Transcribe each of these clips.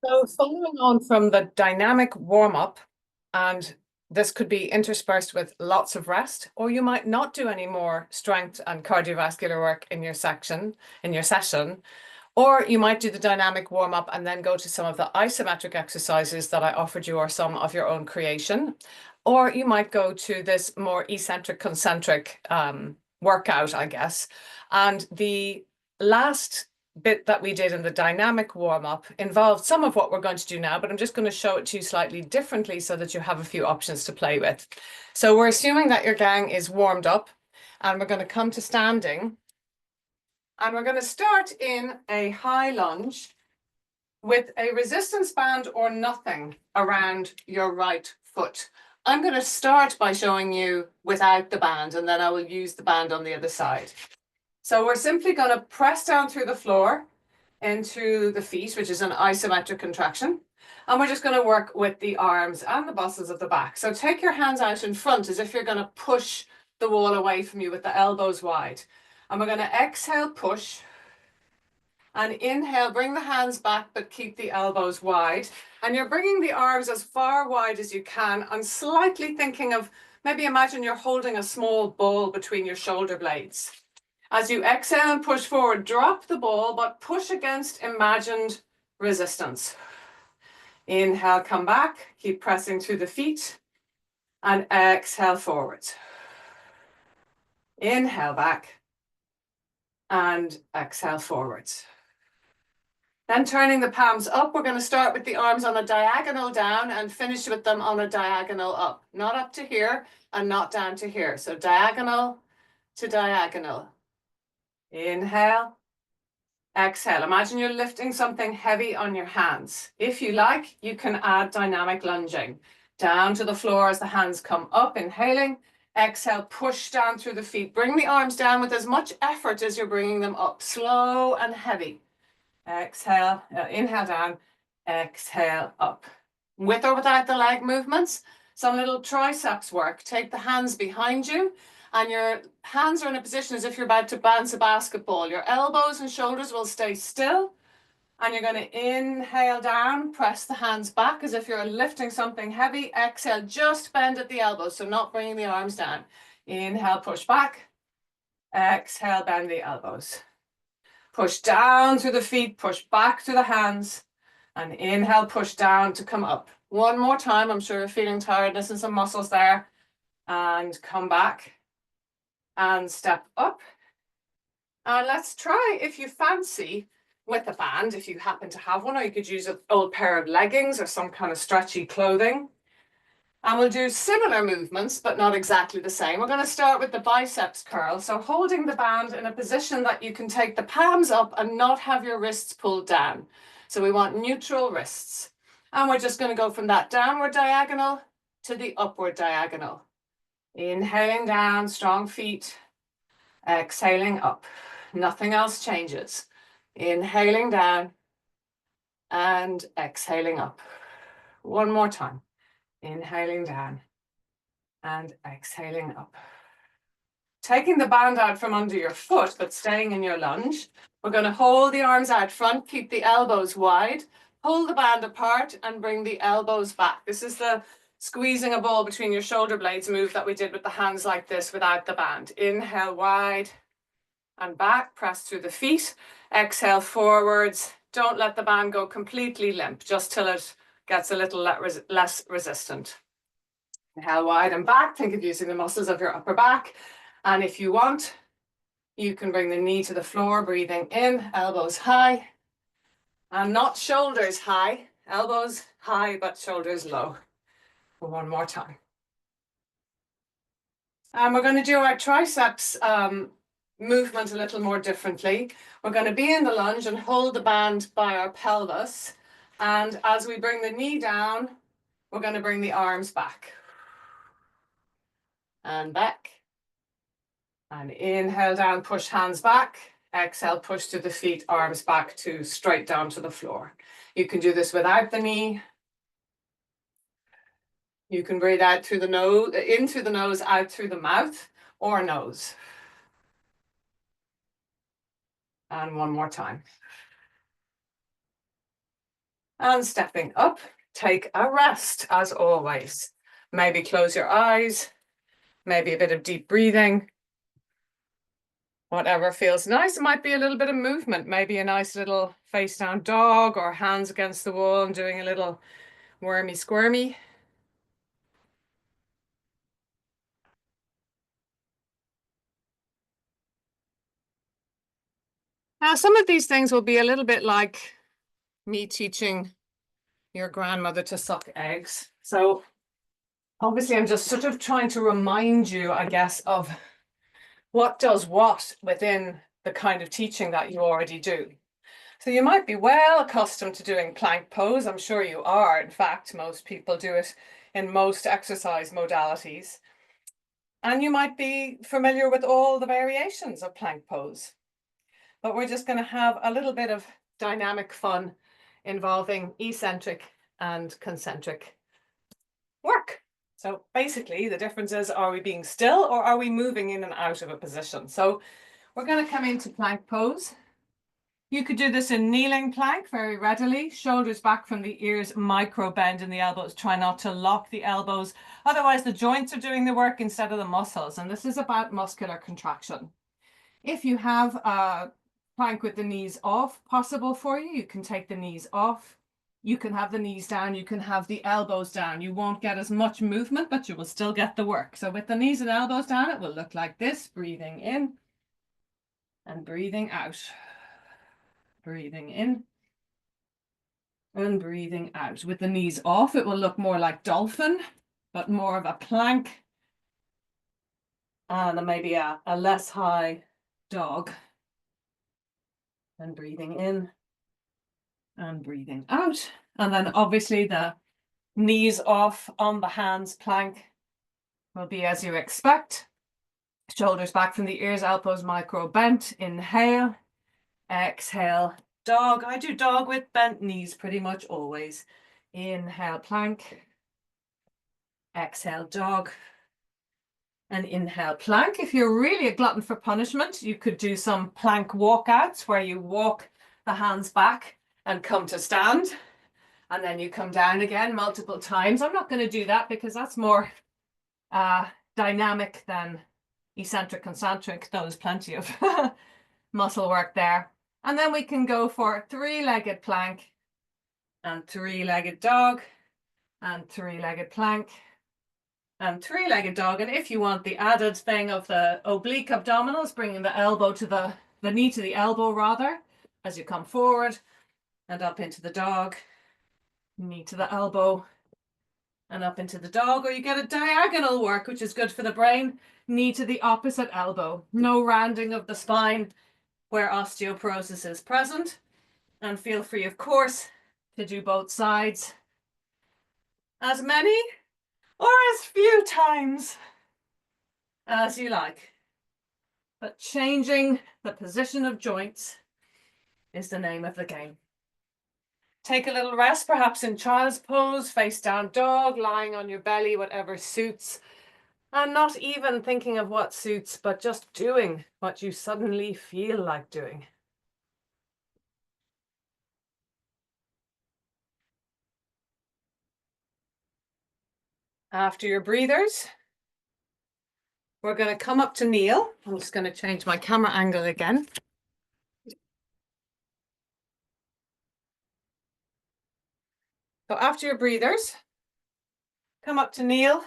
So following on from the dynamic warm-up, and this could be interspersed with lots of rest, or you might not do any more strength and cardiovascular work in your session, or you might do the dynamic warm-up and then go to some of the isometric exercises that I offered you or some of your own creation. Or you might go to this more eccentric, concentric workout, I guess. And the last bit that we did in the dynamic warm-up involved some of what we're going to do now, but I'm just going to show it to you slightly differently so that you have a few options to play with. So we're assuming that your gang is warmed up, and we're going to come to standing. And we're going to start in a high lunge with a resistance band or nothing around your right foot. I'm going to start by showing you without the band, and then I will use the band on the other side. So we're simply going to press down through the floor into the feet, which is an isometric contraction. And we're just going to work with the arms and the muscles of the back. So take your hands out in front as if you're going to push the wall away from you with the elbows wide. And we're going to exhale, push. And inhale, bring the hands back, but keep the elbows wide. And you're bringing the arms as far wide as you can and slightly thinking of, maybe imagine you're holding a small ball between your shoulder blades. As you exhale and push forward, drop the ball, but push against imagined resistance. Inhale, come back, keep pressing through the feet, and exhale forwards. Inhale back, and exhale forwards. Then turning the palms up, we're going to start with the arms on a diagonal down and finish with them on a diagonal up. Not up to here and not down to here. So diagonal to diagonal. Inhale, exhale. Imagine you're lifting something heavy on your hands. If you like, you can add dynamic lunging. Down to the floor as the hands come up, inhaling. Exhale, push down through the feet. Bring the arms down with as much effort as you're bringing them up. Slow and heavy. Exhale, inhale down, exhale up. With or without the leg movements, some little triceps work. Take the hands behind you and your hands are in a position as if you're about to bounce a basketball. Your elbows and shoulders will stay still and you're going to inhale down, press the hands back as if you're lifting something heavy. Exhale, just bend at the elbows, so not bringing the arms down. Inhale, push back. Exhale, bend the elbows. Push down through the feet, push back through the hands, and inhale, push down to come up. One more time, I'm sure you're feeling tiredness and some muscles there. And come back and step up. And let's try, if you fancy, with a band, if you happen to have one, or you could use an old pair of leggings or some kind of stretchy clothing. And we'll do similar movements, but not exactly the same. We're going to start with the biceps curl. So holding the band in a position that you can take the palms up and not have your wrists pulled down. So we want neutral wrists. And we're just going to go from that downward diagonal to the upward diagonal. Inhaling down, strong feet. Exhaling up. Nothing else changes. Inhaling down and exhaling up. One more time. Inhaling down and exhaling up. Taking the band out from under your foot, but staying in your lunge. We're going to hold the arms out front, keep the elbows wide, pull the band apart and bring the elbows back. This is the squeezing a ball between your shoulder blades move that we did with the hands like this without the band. Inhale wide and back, press through the feet. Exhale forwards. Don't let the band go completely limp, just till it gets a little less resistant. Inhale wide and back. Think of using the muscles of your upper back. And if you want, you can bring the knee to the floor, breathing in, elbows high. And not shoulders high, elbows high, but shoulders low. One more time. And we're going to do our triceps movement a little more differently. We're going to be in the lunge and hold the band by our pelvis. And as we bring the knee down, we're going to bring the arms back. And back. And inhale down, push hands back. Exhale, push to the feet, arms back to straight down to the floor. You can do this without the knee. You can breathe out through the nose, in through the nose, out through the mouth, or nose. And one more time. And stepping up, take a rest as always. Maybe close your eyes, maybe a bit of deep breathing. Whatever feels nice. It might be a little bit of movement, maybe a nice little face down dog or hands against the wall and doing a little wormy squirmy. Now, some of these things will be a little bit like me teaching your grandmother to suck eggs. So obviously I'm just sort of trying to remind you, I guess, of what does what within the kind of teaching that you already do. So you might be well accustomed to doing plank pose. I'm sure you are. In fact, most people do it in most exercise modalities. And you might be familiar with all the variations of plank pose. But we're just going to have a little bit of dynamic fun involving eccentric and concentric work. So basically the difference is, are we being still or are we moving in and out of a position? So we're going to come into plank pose. You could do this in kneeling plank very readily. Shoulders back from the ears, micro bend in the elbows. Try not to lock the elbows. Otherwise the joints are doing the work instead of the muscles. And this is about muscular contraction. If you have a plank with the knees off possible for you, you can take the knees off. You can have the knees down. You can have the elbows down. You won't get as much movement, but you will still get the work. So with the knees and elbows down, it will look like this. Breathing in and breathing out. Breathing in and breathing out. With the knees off, it will look more like dolphin, but more of a plank. And maybe a less high dog. And breathing in and breathing out. And then obviously the knees off on the hands plank will be as you expect. Shoulders back from the ears, elbows micro bent. Inhale, exhale, dog. I do dog with bent knees pretty much always. Inhale, plank. Exhale, dog. And inhale, plank. If you're really a glutton for punishment, you could do some plank walkouts where you walk the hands back and come to stand. And then you come down again multiple times. I'm not going to do that because that's more dynamic than eccentric, concentric. There's plenty of muscle work there. And then we can go for three-legged plank and three-legged dog and three-legged plank and three-legged dog. And if you want the added thing of the oblique abdominals, bringing the elbow to the knee to the elbow rather, as you come forward and up into the dog, knee to the elbow and up into the dog, or you get a diagonal work, which is good for the brain, knee to the opposite elbow. No rounding of the spine where osteoporosis is present. And feel free, of course, to do both sides as many or as few times as you like. But changing the position of joints is the name of the game. Take a little rest, perhaps in child's pose, face down dog, lying on your belly, whatever suits. And not even thinking of what suits, but just doing what you suddenly feel like doing. After your breathers, we're going to come up to kneel. I'm just going to change my camera angle again. So after your breathers, come up to kneel.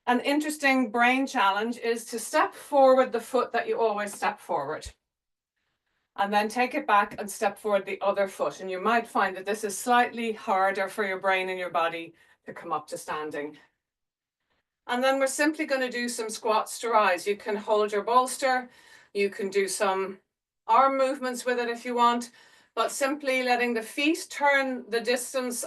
An interesting brain challenge is to step forward the foot that you always step forward. And then take it back and step forward the other foot. And you might find that this is slightly harder for your brain and your body to come up to standing. And then we're simply going to do some squats to rise. You can hold your bolster. You can do some arm movements with it if you want, but simply letting the feet turn the distance,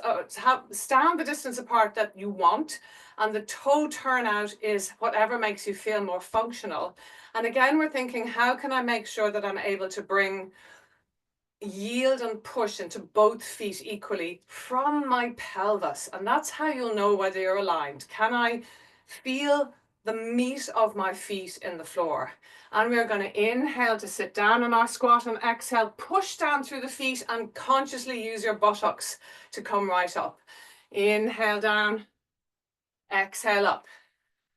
stand the distance apart that you want. And the toe turnout is whatever makes you feel more functional. And again, we're thinking, how can I make sure that I'm able to bring yield and push into both feet equally from my pelvis? And that's how you'll know whether you're aligned. Can I feel the meat of my feet in the floor. And we're going to inhale to sit down on our squat and exhale, push down through the feet and consciously use your buttocks to come right up. Inhale down, exhale up.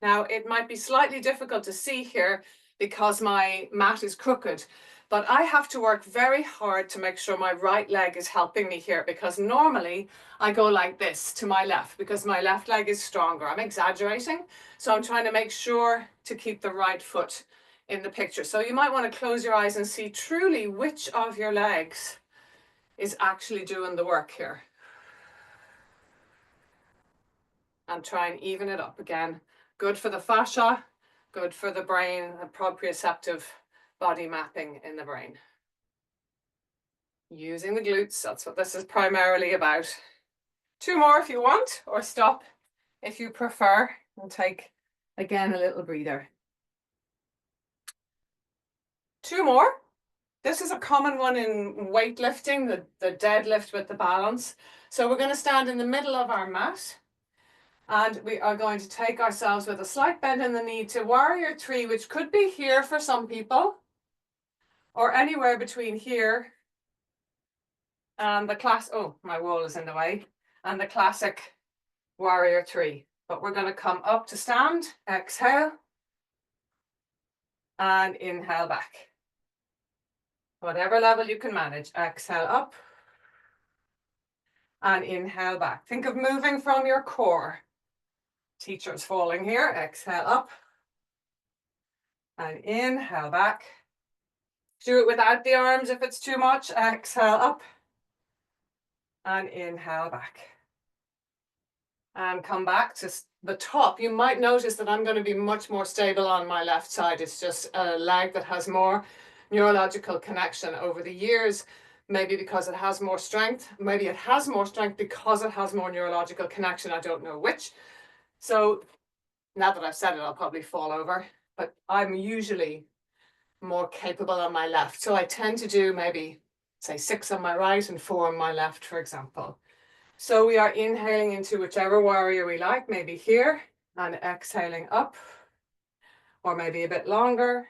Now, it might be slightly difficult to see here because my mat is crooked, but I have to work very hard to make sure my right leg is helping me here, because normally I go like this to my left because my left leg is stronger. I'm exaggerating, so I'm trying to make sure to keep the right foot in the picture. So you might want to close your eyes and see truly which of your legs is actually doing the work here. And try and even it up again. Good for the fascia, good for the brain, and proprioceptive body mapping in the brain. Using the glutes, that's what this is primarily about. 2 more if you want, or stop if you prefer, and take, again, a little breather. 2 more. This is a common one in weightlifting, the deadlift with the balance. So we're going to stand in the middle of our mat. And we are going to take ourselves with a slight bend in the knee to warrior 3, which could be here for some people, or anywhere between here and the class. Oh, my wall is in the way. And the classic warrior 3. But we're going to come up to stand, exhale, and inhale back. Whatever level you can manage. Exhale up and inhale back. Think of moving from your core. Teacher's falling here. Exhale up and inhale back. Do it without the arms if it's too much. Exhale up and inhale back. And come back to the top. You might notice that I'm going to be much more stable on my left side. It's just a leg that has more neurological connection over the years, maybe because it has more strength. Maybe it has more strength because it has more neurological connection. I don't know which. So now that I've said it, I'll probably fall over. But I'm usually more capable on my left. So I tend to do maybe, say, 6 on my right and 4 on my left, for example. So we are inhaling into whichever warrior we like, maybe here, and exhaling up, or maybe a bit longer,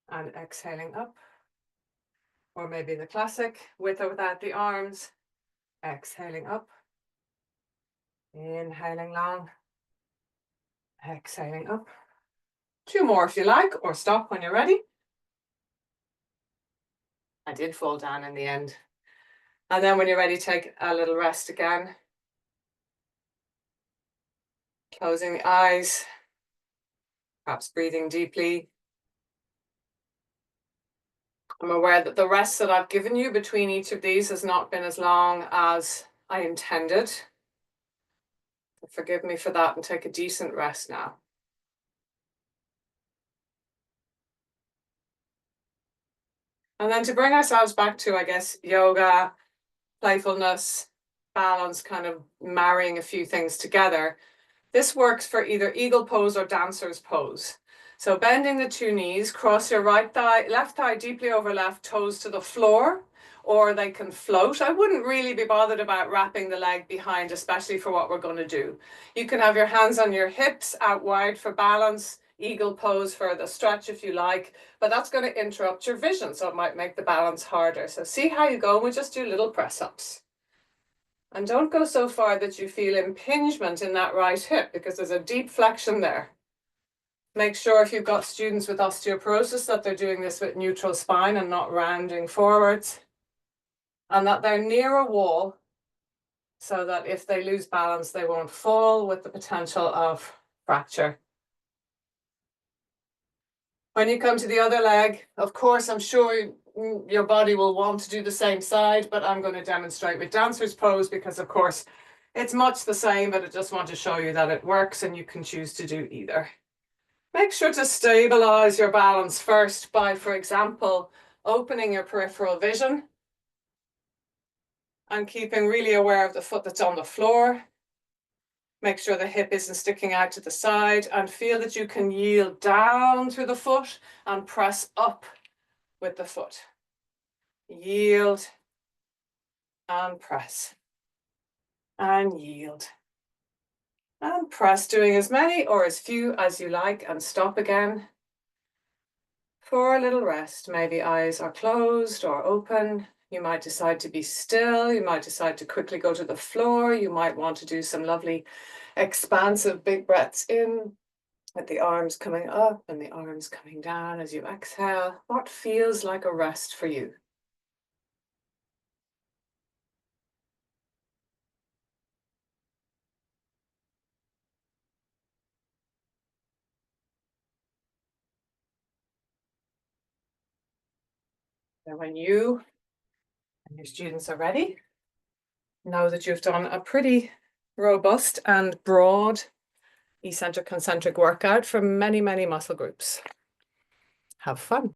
and exhaling up, or maybe the classic, with or without the arms, exhaling up, inhaling long, exhaling up. 2 more if you like, or stop when you're ready. I did fall down in the end. And then when you're ready, take a little rest again. Closing the eyes, perhaps breathing deeply. I'm aware that the rest that I've given you between each of these has not been as long as I intended. Forgive me for that, and take a decent rest now. And then to bring ourselves back to, I guess, yoga, playfulness, balance, kind of marrying a few things together. This works for either eagle pose or dancer's pose. So bending the 2 knees, cross your right thigh, left thigh deeply over left, toes to the floor, or they can float. I wouldn't really be bothered about wrapping the leg behind, especially for what we're going to do. You can have your hands on your hips out wide for balance, eagle pose for the stretch if you like, but that's going to interrupt your vision, so it might make the balance harder. So see how you go, and we just do little press-ups. And don't go so far that you feel impingement in that right hip, because there's a deep flexion there. Make sure if you've got students with osteoporosis that they're doing this with neutral spine and not rounding forwards, and that they're near a wall so that if they lose balance, they won't fall with the potential of fracture. When you come to the other leg, of course, I'm sure your body will want to do the same side, but I'm going to demonstrate with dancer's pose because, of course, it's much the same, but I just want to show you that it works and you can choose to do either. Make sure to stabilize your balance first by, for example, opening your peripheral vision and keeping really aware of the foot that's on the floor. Make sure the hip isn't sticking out to the side, and feel that you can yield down through the foot and press up with the foot. Yield and press and yield And press, doing as many or as few as you like, and stop again for a little rest. Maybe eyes are closed or open. You might decide to be still. You might decide to quickly go to the floor. You might want to do some lovely expansive big breaths in with the arms coming up and the arms coming down as you exhale. What feels like a rest for you? And when you and your students are ready, know that you've done a pretty robust and broad eccentric concentric workout for many, many muscle groups. Have fun.